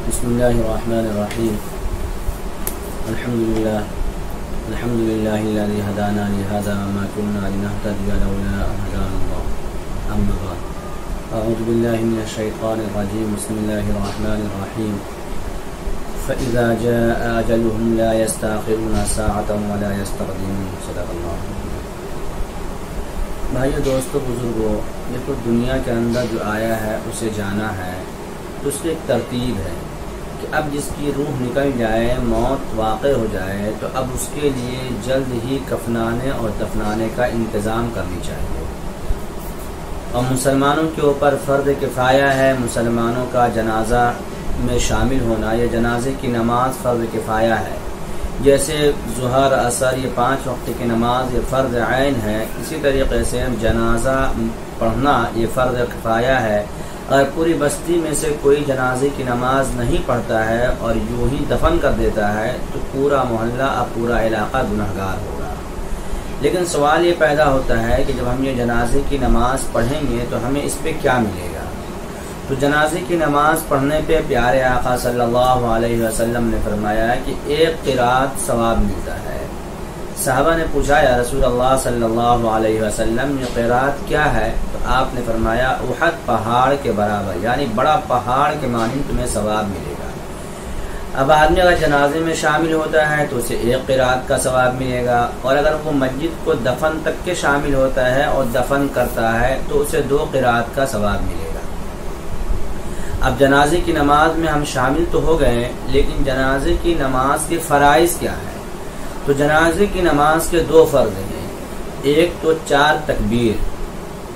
بسم الله الرحمن الرحيم. الحمد لله الذي هدانا لهذا وما كنا لنهتدي لولا أن هدانا الله. أما بعد، أعوذ بالله من الشيطان الرجيم. بسم الله الرحمن الرحيم. فإذا جاء أجلهم لا يستأخرون ساعة ولا يستقدمون. صدق الله. بھائیو، دوستو، بزرگو، یہ تو دنیا کے اندر جو آیا ہے اسے جانا ہے، تو اس کی ایک ترتیب ہے کہ اب جس کی روح نکل جائے، موت واقع ہو جائے، تو اب اس کے لیے جلد ہی کفنانے اور دفنانے کا انتظام کرنی چاہیے۔ اور مسلمانوں کے اوپر فرض کفایہ ہے مسلمانوں کا جنازہ میں شامل ہونا، یا جنازے کی نماز فرض کفایہ ہے۔ جیسے ظہر، عصر، یہ 5 وقت کی نماز یہ فرض عین ہے، اسی طریقے سے جنازہ پڑھنا یہ فرض کفایہ ہے۔ اگر پوری بستی میں سے کوئی جنازے کی نماز نہیں پڑھتا ہے اور یوں ہی دفن کر دیتا ہے تو پورا محلہ اب پورا علاقہ گنہگار ہوگا۔ لیکن سوال یہ پیدا ہوتا ہے کہ جب ہم یہ جنازے کی نماز پڑھیں گے تو ہمیں اس پہ کیا ملے گا؟ تو جنازے کی نماز پڑھنے پہ پیارے آقا صلی اللہ علیہ وسلم نے فرمایا کہ 1 قرات ثواب ملتا ہے۔ صحابہ نے پوچھا، یا رسول اللہ صلی اللہ علیہ وسلم، یہ قرات کیا ہے؟ تو آپ نے فرمایا احد پہاڑ کے برابر، یعنی بڑا پہاڑ کے مانند تمہیں ثواب ملے گا۔ اب آدمی اگر جنازے میں شامل ہوتا ہے تو اسے 1 قرات کا ثواب ملے گا، اور اگر وہ مسجد کو دفن تک کے شامل ہوتا ہے اور دفن کرتا ہے تو اسے 2 قرات کا ثواب ملے گا۔ اب جنازے کی نماز میں ہم شامل تو ہو گئے، لیکن جنازے کی نماز کے فرائض کیا ہے؟ تو جنازے کی نماز کے 2 فرض ہیں، ایک تو 4 تکبیر،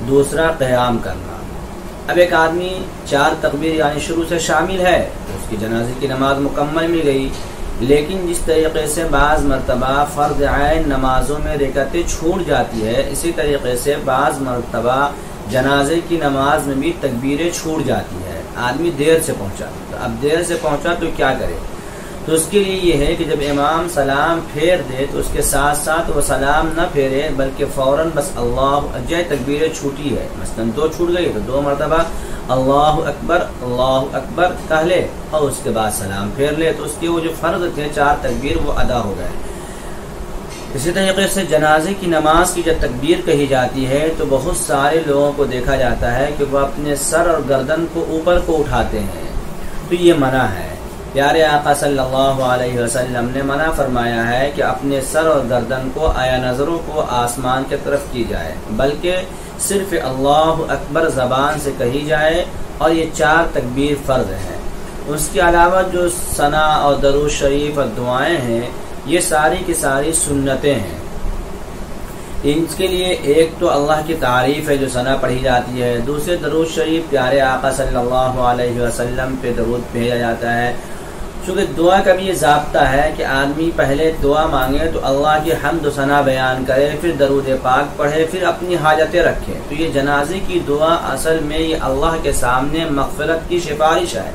دوسرا قیام کرنا۔ اب ایک آدمی 4 تکبیر یعنی شروع سے شامل ہے تو اس کی جنازے کی نماز مکمل مل گئی، لیکن جس طریقے سے بعض مرتبہ فرض عین نمازوں میں رکعتیں چھوٹ جاتی ہے، اسی طریقے سے بعض مرتبہ جنازے کی نماز میں بھی تکبیریں چھوٹ جاتی ہے۔ آدمی دیر سے پہنچا، تو اب دیر سے پہنچا تو کیا کرے؟ تو اس کے لیے یہ ہے کہ جب امام سلام پھیر دے تو اس کے ساتھ ساتھ وہ سلام نہ پھیرے، بلکہ فوراً بس اللہ جائے، تکبیریں چھوٹی ہے، مثلا 2 چھوٹ گئی تو 2 مرتبہ اللہ اکبر کہہ لے اور اس کے بعد سلام پھیر لے، تو اس کے وہ جو فرض تھے 4 تکبیر وہ ادا ہو گئے۔ اسی طریقے سے جنازے کی نماز کی جب تکبیر کہی جاتی ہے تو بہت سارے لوگوں کو دیکھا جاتا ہے کہ وہ اپنے سر اور گردن کو اوپر کو اٹھاتے ہیں، تو یہ منع ہے۔ پیارے آقا صلی اللہ علیہ وسلم نے منع فرمایا ہے کہ اپنے سر اور گردن کو آیا نظروں کو آسمان کی طرف کی جائے، بلکہ صرف اللہ اکبر زبان سے کہی جائے، اور یہ 4 تکبیر فرض ہے۔ اس کے علاوہ جو ثنا اور درود شریف اور دعائیں ہیں یہ ساری کی ساری سنتیں ہیں۔ ان کے لیے ایک تو اللہ کی تعریف ہے جو ثنا پڑھی جاتی ہے، دوسرے درود شریف پیارے آقا صلی اللہ علیہ وسلم پہ درود بھیجا جاتا ہے۔ چونکہ دعا کا بھی یہ ضابطہ ہے کہ آدمی پہلے دعا مانگے تو اللہ کی حمد و ثنا بیان کرے، پھر درود پاک پڑھے، پھر اپنی حاجتیں رکھے۔ تو یہ جنازے کی دعا اصل میں یہ اللہ کے سامنے مغفرت کی سفارش ہے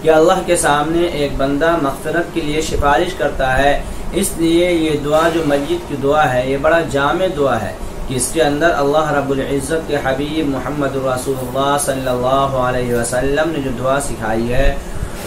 کہ اللہ کے سامنے ایک بندہ مغفرت کے لیے سفارش کرتا ہے۔ اس لیے یہ دعا جو میت کی دعا ہے یہ بڑا جامع دعا ہے کہ اس کے اندر اللہ رب العزت کے حبیب محمد رسول اللہ صلی اللہ علیہ وسلم نے جو دعا سکھائی ہے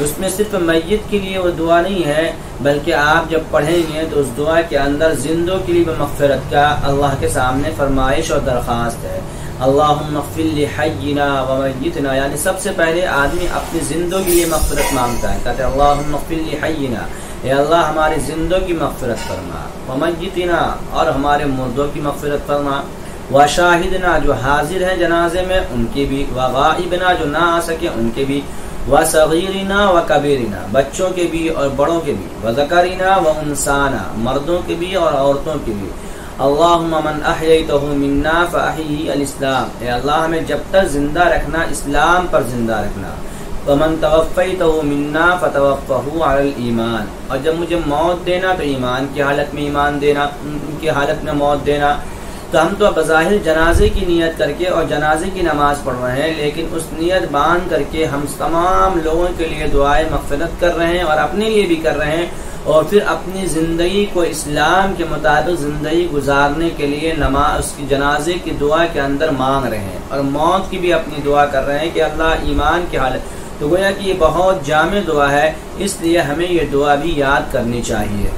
اس میں صرف میت کے لیے وہ دعا نہیں ہے، بلکہ آپ جب پڑھیں گے تو اس دعا کے اندر زندوں کے لیے بھی مغفرت کا اللہ کے سامنے فرمائش اور درخواست ہے۔ اللہم اغفر لحینا ومیتنا، یعنی سب سے پہلے آدمی اپنی زندوں کے لیے مغفرت مانگتا ہے، کہتے ہیں اللہم اغفر لحینا، اے اللہ ہمارے زندوں کی مغفرت فرما، ومیتنا اور ہمارے مردوں کی مغفرت فرما، وشاہدنا جو حاضر ہیں جنازے میں ان کی بھی، وغائبنا جو نہ آ سکے ان کے بھی، وصغیرنا وکبیرنا بچوں کے بھی اور بڑوں کے بھی، وذکرنا وانثانا مردوں کے بھی اور عورتوں کے بھی۔ اللہم من احییتہ منا فاحیہ الاسلام، اے اللہ ہمیں جب تک زندہ رکھنا اسلام پر زندہ رکھنا۔ ومن توفیتہ منا فتوفہ علی الایمان، اور جب مجھے موت دینا تو ایمان کی حالت میں ایمان دینا، ان کی حالت میں موت دینا۔ تو ہم تو بظاہر جنازے کی نیت کر کے اور جنازے کی نماز پڑھ رہے ہیں، لیکن اس نیت باندھ کر کے ہم تمام لوگوں کے لیے دعائے مغفرت کر رہے ہیں اور اپنے لیے بھی کر رہے ہیں، اور پھر اپنی زندگی کو اسلام کے مطابق زندگی گزارنے کے لیے نماز اس کی جنازے کی دعا کے اندر مانگ رہے ہیں، اور موت کی بھی اپنی دعا کر رہے ہیں کہ اللہ ایمان کی حالت تو گویا کہ یہ بہت جامع دعا ہے، اس لیے ہمیں یہ دعا بھی یاد کرنی چاہیے۔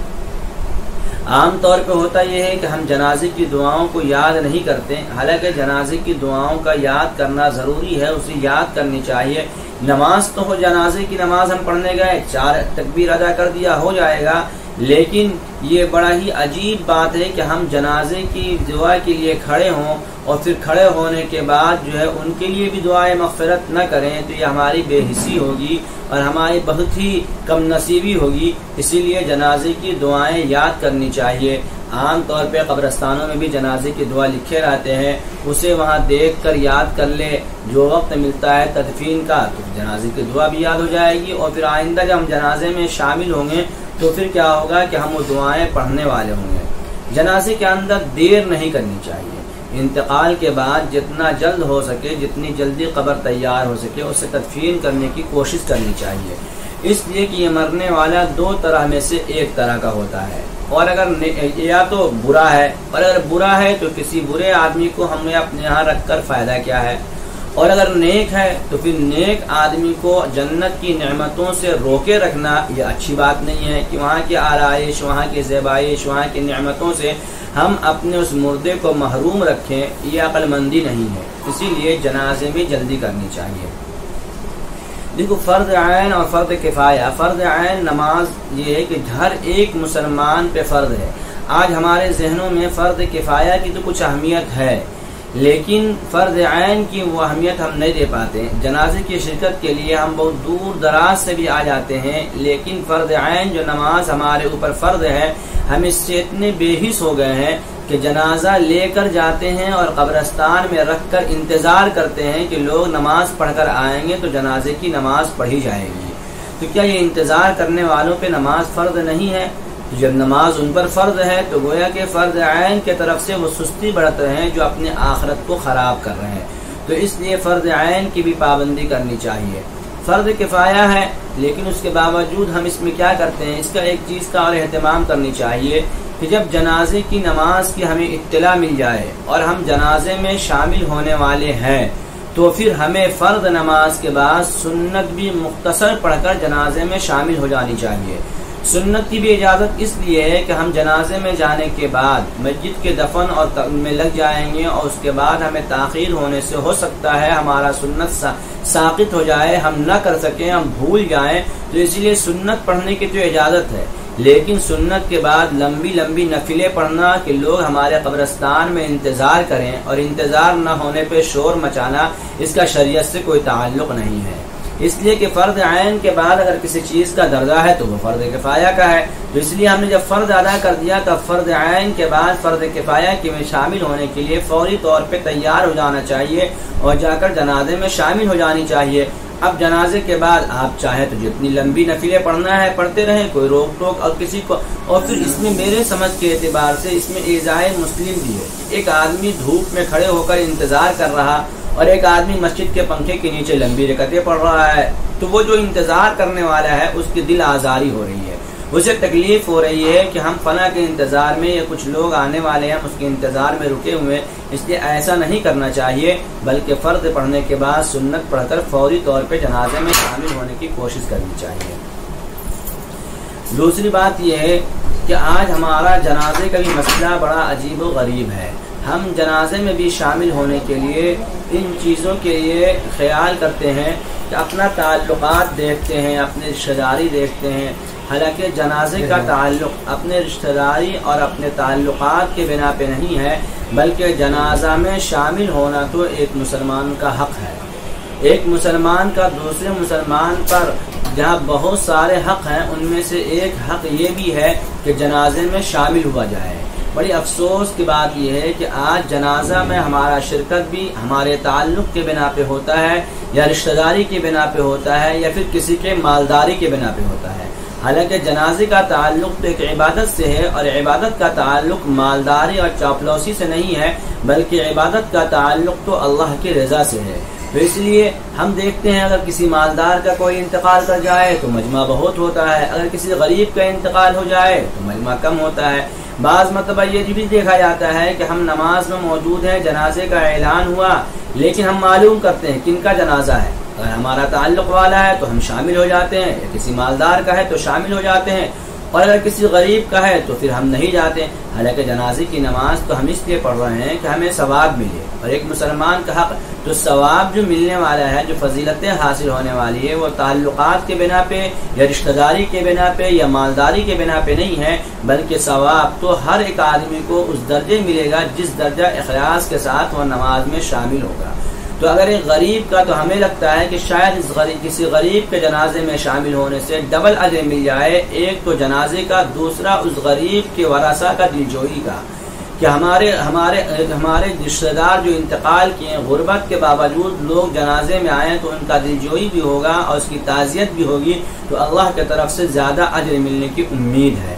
عام طور پہ ہوتا یہ ہے کہ ہم جنازے کی دعاؤں کو یاد نہیں کرتے، حالانکہ جنازے کی دعاؤں کا یاد کرنا ضروری ہے، اسے یاد کرنی چاہیے۔ نماز تو ہو، جنازے کی نماز ہم پڑھنے گئے، 4 تکبیر ادا کر دیا، ہو جائے گا، لیکن یہ بڑا ہی عجیب بات ہے کہ ہم جنازے کی دعا کے لیے کھڑے ہوں اور پھر کھڑے ہونے کے بعد جو ہے ان کے لیے بھی دعائے مغفرت نہ کریں، تو یہ ہماری بے حسی ہوگی اور ہماری بہت ہی کم نصیبی ہوگی۔ اسی لیے جنازے کی دعائیں یاد کرنی چاہیے۔ عام طور پہ قبرستانوں میں بھی جنازے کی دعا لکھے رہتے ہیں، اسے وہاں دیکھ کر یاد کر لے، جو وقت ملتا ہے تدفین کا تو جنازے کی دعا بھی یاد ہو جائے گی، اور پھر آئندہ جب ہم جنازے میں شامل ہوں گے تو پھر کیا ہوگا کہ ہم وہ دعائیں پڑھنے والے ہوں گے۔ جنازے کے اندر دیر نہیں کرنی چاہیے، انتقال کے بعد جتنا جلد ہو سکے، جتنی جلدی قبر تیار ہو سکے، اسے تدفین کرنے کی کوشش کرنی چاہیے، اس لیے کہ یہ مرنے والا 2 طرح میں سے ایک طرح کا ہوتا ہے، اور اگر یا تو برا ہے، اور اگر برا ہے تو کسی برے آدمی کو ہمیں اپنے یہاں رکھ کر فائدہ کیا ہے، اور اگر نیک ہے تو پھر نیک آدمی کو جنت کی نعمتوں سے روکے رکھنا یہ اچھی بات نہیں ہے کہ وہاں کی آرائش، وہاں کی زیبائش، وہاں کی نعمتوں سے ہم اپنے اس مردے کو محروم رکھیں، یہ عقل مندی نہیں ہے۔ اسی لیے جنازے میں جلدی کرنی چاہیے۔ دیکھو، فرض عین اور فرض کفایہ۔ فرض عین نماز یہ ہے کہ ہر ایک مسلمان پہ فرض ہے۔ آج ہمارے ذہنوں میں فرض کفایہ کی تو کچھ اہمیت ہے، لیکن فرض عین کی وہ اہمیت ہم نہیں دے پاتے۔ جنازے کی شرکت کے لیے ہم بہت دور دراز سے بھی آ جاتے ہیں، لیکن فرض عین جو نماز ہمارے اوپر فرض ہے، ہم اس سے اتنے بے حس ہو گئے ہیں کہ جنازہ لے کر جاتے ہیں اور قبرستان میں رکھ کر انتظار کرتے ہیں کہ لوگ نماز پڑھ کر آئیں گے تو جنازے کی نماز پڑھی جائے گی۔ تو کیا یہ انتظار کرنے والوں پہ نماز فرض نہیں ہے؟ جب نماز ان پر فرض ہے تو گویا کہ فرض عین کی طرف سے وہ سستی برت رہے ہیں جو اپنے آخرت کو خراب کر رہے ہیں، تو اس لیے فرض عین کی بھی پابندی کرنی چاہیے۔ فرض کفایہ ہے، لیکن اس کے باوجود ہم اس میں کیا کرتے ہیں، اس کا ایک چیز کا اور اہتمام کرنی چاہیے کہ جب جنازے کی نماز کی ہمیں اطلاع مل جائے اور ہم جنازے میں شامل ہونے والے ہیں تو پھر ہمیں فرض نماز کے بعد سنت بھی مختصر پڑھ کر جنازے میں شامل ہو جانی چاہیے۔ سنت کی بھی اجازت اس لیے ہے کہ ہم جنازے میں جانے کے بعد مسجد کے دفن اور میں لگ جائیں گے، اور اس کے بعد ہمیں تاخیر ہونے سے ہو سکتا ہے ہمارا سنت ساقط ہو جائے، ہم نہ کر سکیں، ہم بھول جائیں، تو اس لیے سنت پڑھنے کی تو اجازت ہے، لیکن سنت کے بعد لمبی لمبی نفلیں پڑھنا کہ لوگ ہمارے قبرستان میں انتظار کریں اور انتظار نہ ہونے پہ شور مچانا، اس کا شریعت سے کوئی تعلق نہیں ہے۔ اس لیے کہ فرض عین کے بعد اگر کسی چیز کا درجہ ہے تو وہ فرض کفایہ کا ہے، تو اس لیے ہم نے جب فرض ادا کر دیا تو فرض عین کے بعد فرض کفایہ کے میں شامل ہونے کے لیے فوری طور پہ تیار ہو جانا چاہیے اور جا کر جنازے میں شامل ہو جانی چاہیے۔ اب جنازے کے بعد آپ چاہیں تو جتنی لمبی نفلیں پڑھنا ہے پڑھتے رہیں، کوئی روک ٹوک اور کسی کو، اور پھر اس میں میرے سمجھ کے اعتبار سے اس میں ایذائے مسلم بھی ہے۔ ایک آدمی دھوپ میں کھڑے ہو کر انتظار کر رہا اور ایک آدمی مسجد کے پنکھے کے نیچے لمبی رکعتیں پڑھ رہا ہے، تو وہ جو انتظار کرنے والا ہے اس کی دل آزاری ہو رہی ہے، اسے تکلیف ہو رہی ہے کہ ہم فلاں کے انتظار میں یا کچھ لوگ آنے والے ہیں اس کے انتظار میں رکے ہوئے، اس لیے ایسا نہیں کرنا چاہیے، بلکہ فرض پڑھنے کے بعد سنت پڑھ کر فوری طور پہ جنازے میں شامل ہونے کی کوشش کرنی چاہیے۔ دوسری بات یہ ہے کہ آج ہمارا جنازے کا بھی مسئلہ بڑا عجیب و غریب ہے۔ ہم جنازے میں بھی شامل ہونے کے لیے ان چیزوں کے لیے خیال کرتے ہیں کہ اپنا تعلقات دیکھتے ہیں، اپنے رشتہ داری دیکھتے ہیں، حالانکہ جنازے کا تعلق اپنے رشتہ داری اور اپنے تعلقات کے بنا پہ نہیں ہے، بلکہ جنازہ میں شامل ہونا تو ایک مسلمان کا حق ہے۔ ایک مسلمان کا دوسرے مسلمان پر جہاں بہت سارے حق ہیں، ان میں سے ایک حق یہ بھی ہے کہ جنازے میں شامل ہوا جائے۔ بڑی افسوس کی بات یہ ہے کہ آج جنازہ میں ہمارا شرکت بھی ہمارے تعلق کے بنا پہ ہوتا ہے، یا رشتہ داری کے بنا پہ ہوتا ہے، یا پھر کسی کے مالداری کے بنا پہ ہوتا ہے، حالانکہ جنازے کا تعلق تو ایک عبادت سے ہے، اور عبادت کا تعلق مالداری اور چاپلوسی سے نہیں ہے، بلکہ عبادت کا تعلق تو اللہ کی رضا سے ہے۔ تو اس لیے ہم دیکھتے ہیں اگر کسی مالدار کا کوئی انتقال کر جائے تو مجمع بہت ہوتا ہے، اگر کسی غریب کا انتقال ہو جائے تو مجمع کم ہوتا ہے۔ بعض مرتبہ یہ بھی دیکھا جاتا ہے کہ ہم نماز میں موجود ہیں، جنازے کا اعلان ہوا، لیکن ہم معلوم کرتے ہیں کن کا جنازہ ہے، اگر ہمارا تعلق والا ہے تو ہم شامل ہو جاتے ہیں، یا کسی مالدار کا ہے تو شامل ہو جاتے ہیں، اور اگر کسی غریب کا ہے تو پھر ہم نہیں جاتے۔ حالانکہ جنازے کی نماز تو ہم اس لیے پڑھ رہے ہیں کہ ہمیں ثواب ملے، اور ایک مسلمان کا حق، تو ثواب جو ملنے والا ہے، جو فضیلتیں حاصل ہونے والی ہے، وہ تعلقات کے بنا پہ یا رشتہ داری کے بنا پہ یا مالداری کے بنا پہ نہیں ہے، بلکہ ثواب تو ہر ایک آدمی کو اس درجے ملے گا جس درجہ اخلاص کے ساتھ وہ نماز میں شامل ہوگا۔ تو اگر ایک غریب کا، تو ہمیں لگتا ہے کہ شاید کسی غریب کے جنازے میں شامل ہونے سے ڈبل اجر مل جائے، ایک تو جنازے کا، دوسرا اس غریب کے ورثاء کا دلجوئی کا، کہ ہمارے رشتہ دار جو انتقال کیے ہیں غربت کے باوجود لوگ جنازے میں آئے تو ان کا دلجوئی بھی ہوگا اور اس کی تعزیت بھی ہوگی، تو اللہ کی طرف سے زیادہ اجر ملنے کی امید ہے۔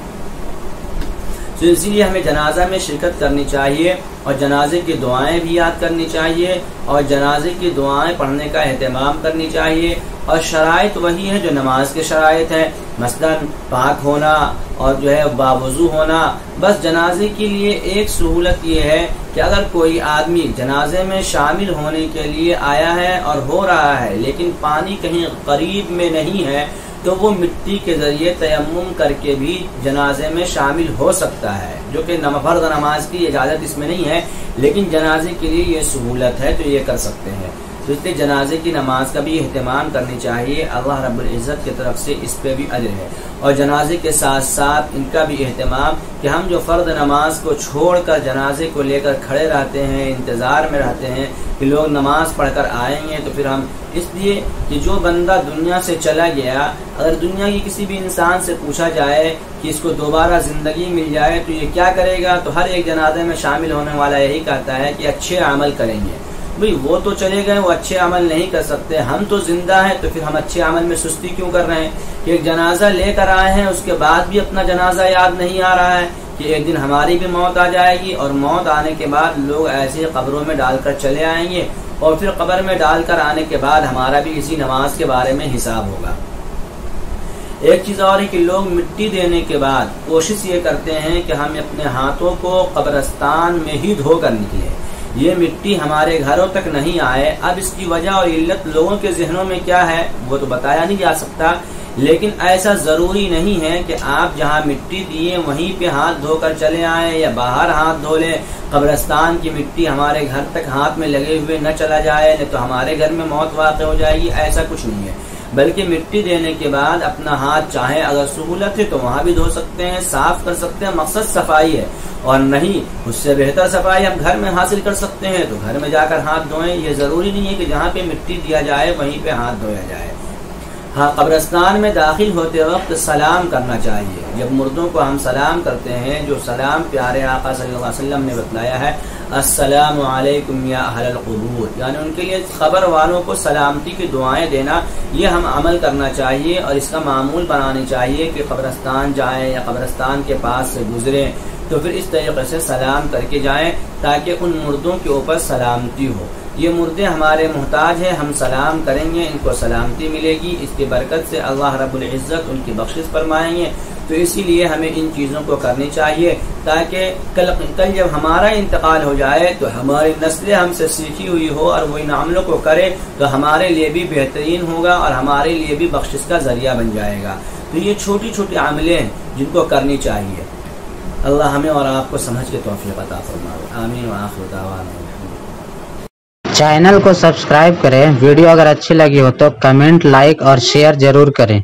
تو اسی لیے ہمیں جنازہ میں شرکت کرنی چاہیے، اور جنازے کی دعائیں بھی یاد کرنی چاہیے، اور جنازے کی دعائیں پڑھنے کا اہتمام کرنی چاہیے، اور شرائط وہی ہے جو نماز کے شرائط ہے، مثلا پاک ہونا اور جو ہے باوضو ہونا۔ بس جنازے کے لیے ایک سہولت یہ ہے کہ اگر کوئی آدمی جنازے میں شامل ہونے کے لیے آیا ہے اور ہو رہا ہے لیکن پانی کہیں قریب میں نہیں ہے، تو وہ مٹی کے ذریعے تیمم کر کے بھی جنازے میں شامل ہو سکتا ہے، جو کہ فرض نماز کی اجازت اس میں نہیں ہے، لیکن جنازے کے لیے یہ سہولت ہے تو یہ کر سکتے ہیں۔ تو اس لیے جنازے کی نماز کا بھی اہتمام کرنی چاہیے، اللہ رب العزت کی طرف سے اس پہ بھی اجر ہے۔ اور جنازے کے ساتھ ساتھ ان کا بھی اہتمام کہ ہم جو فرض نماز کو چھوڑ کر جنازے کو لے کر کھڑے رہتے ہیں، انتظار میں رہتے ہیں کہ لوگ نماز پڑھ کر آئیں گے، تو پھر ہم اس لیے کہ جو بندہ دنیا سے چلا گیا، اگر دنیا کی کسی بھی انسان سے پوچھا جائے کہ اس کو دوبارہ زندگی مل جائے تو یہ کیا کرے گا، تو ہر ایک جنازے میں شامل ہونے والا یہی کہتا ہے کہ اچھے عمل کریں گے۔ بھئی وہ تو چلے گئے، وہ اچھے عمل نہیں کر سکتے، ہم تو زندہ ہیں، تو پھر ہم اچھے عمل میں سستی کیوں کر رہے ہیں؟ کہ ایک جنازہ لے کر آئے ہیں، اس کے بعد بھی اپنا جنازہ یاد نہیں آ رہا ہے کہ ایک دن ہماری بھی موت آ جائے گی، اور موت آنے کے بعد لوگ ایسے قبروں میں ڈال کر چلے آئیں گے، اور پھر قبر میں ڈال کر آنے کے بعد ہمارا بھی اسی نماز کے بارے میں حساب ہوگا۔ ایک چیز اور ہے کہ لوگ مٹی دینے کے بعد کوشش یہ کرتے ہیں کہ ہم اپنے ہاتھوں کو قبرستان میں ہی دھو کر نکلیں، یہ مٹی ہمارے گھروں تک نہیں آئے۔ اب اس کی وجہ اور علت لوگوں کے ذہنوں میں کیا ہے وہ تو بتایا نہیں جا سکتا، لیکن ایسا ضروری نہیں ہے کہ آپ جہاں مٹی دیے وہیں پہ ہاتھ دھو کر چلے آئیں یا باہر ہاتھ دھو لیں۔ قبرستان کی مٹی ہمارے گھر تک ہاتھ میں لگے ہوئے نہ چلا جائے، نہیں تو ہمارے گھر میں موت واقع ہو جائے گی، ایسا کچھ نہیں ہے۔ بلکہ مٹی دینے کے بعد اپنا ہاتھ چاہے اگر سہولت ہے تو وہاں بھی دھو سکتے ہیں، صاف کر سکتے ہیں، مقصد صفائی ہے، اور نہیں اس سے بہتر صفائی ہم گھر میں حاصل کر سکتے ہیں تو گھر میں جا کر ہاتھ دھوئیں۔ یہ ضروری نہیں ہے کہ جہاں پہ مٹی دیا جائے وہیں پہ ہاتھ دھویا جائے۔ ہاں، قبرستان میں داخل ہوتے وقت سلام کرنا چاہیے۔ جب مردوں کو ہم سلام کرتے ہیں، جو سلام پیارے آقا صلی اللہ علیہ وسلم نے بتلایا ہے، السلام علیکم یا اہل القبور، یعنی ان کے لیے قبر والوں کو سلامتی کی دعائیں دینا، یہ ہم عمل کرنا چاہیے اور اس کا معمول بنانی چاہیے کہ قبرستان جائیں یا قبرستان کے پاس سے گزریں تو پھر اس طریقے سے سلام کر کے جائیں تاکہ ان مردوں کے اوپر سلامتی ہو۔ یہ مردے ہمارے محتاج ہیں، ہم سلام کریں گے، ان کو سلامتی ملے گی، اس کی برکت سے اللہ رب العزت ان کی بخشش فرمائیں گے۔ تو اسی لیے ہمیں ان چیزوں کو کرنی چاہیے تاکہ کل جب ہمارا انتقال ہو جائے تو ہماری نسلیں ہم سے سیکھی ہوئی ہو اور وہ ان عملوں کو کرے تو ہمارے لیے بھی بہترین ہوگا اور ہمارے لیے بھی بخشش کا ذریعہ بن جائے گا۔ تو یہ چھوٹی چھوٹی عملیں ہیں جن کو کرنی چاہیے۔ اللہ ہمیں اور آپ کو سمجھ کے توفیق عطا فرمائے۔ آمین وآخر دعوانا۔ چینل کو سبسکرائب کریں، ویڈیو اگر اچھی لگی ہو تو کمنٹ، لائک اور شیئر ضرور کریں۔